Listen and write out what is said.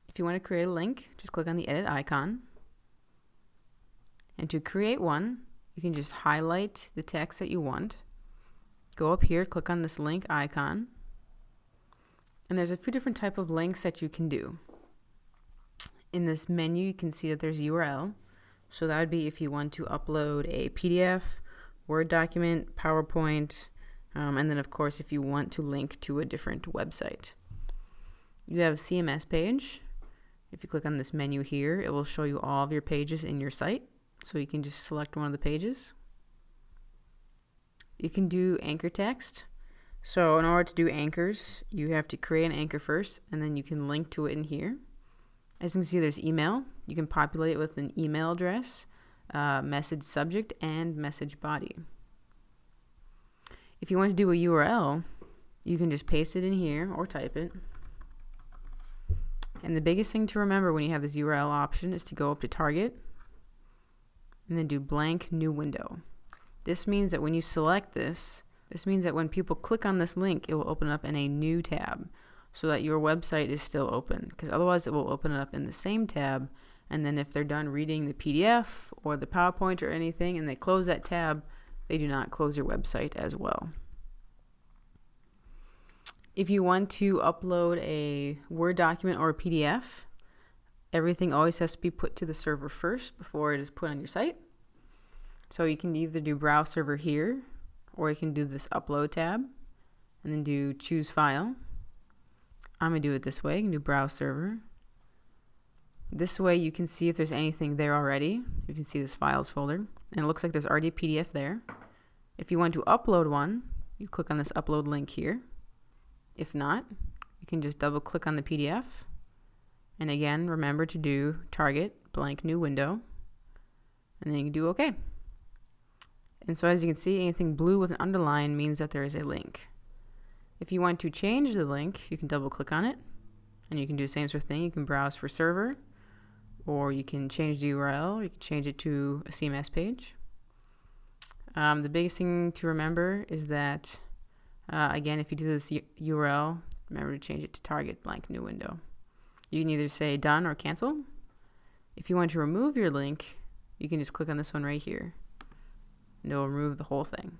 If you want to create a link, just click on the edit icon. And to create one, you can just highlight the text that you want. Go up here, click on this link icon. And there's a few different types of links that you can do. In this menu, you can see that there's URL. So that would be if you want to upload a PDF, Word document, PowerPoint, and then of course if you want to link to a different website. You have a CMS page. If you click on this menu here, it will show you all of your pages in your site. So you can just select one of the pages. You can do anchor text. So in order to do anchors, you have to create an anchor first, and then you can link to it in here. As you can see, there's email. You can populate it with an email address, message subject, and message body. If you want to do a URL, you can just paste it in here or type it. And the biggest thing to remember when you have this URL option is to go up to Target and then do blank new window. This means that when you select this means that when people click on this link, it will open up in a new tab so that your website is still open, because otherwise it will open it up in the same tab, and then if they're done reading the PDF or the PowerPoint or anything and they close that tab, they do not close your website as well. If you want to upload a Word document or a PDF, everything always has to be put to the server first before it is put on your site. So you can either do Browse Server here, or you can do this Upload tab, and then do Choose File. I'm going to do it this way. You can do Browse Server. This way you can see if there's anything there already. You can see this Files folder, and it looks like there's already a PDF there. If you want to upload one, you click on this Upload link here. If not, you can just double click on the PDF. And again, remember to do Target, blank new window. And then you can do OK. And so as you can see, anything blue with an underline means that there is a link. If you want to change the link, you can double click on it. And you can do the same sort of thing. You can browse for server, or you can change the URL. You can change it to a CMS page. The biggest thing to remember is that again, if you do this URL, remember to change it to Target blank new window. You can either say done or cancel. If you want to remove your link, you can just click on this one right here, and it will remove the whole thing.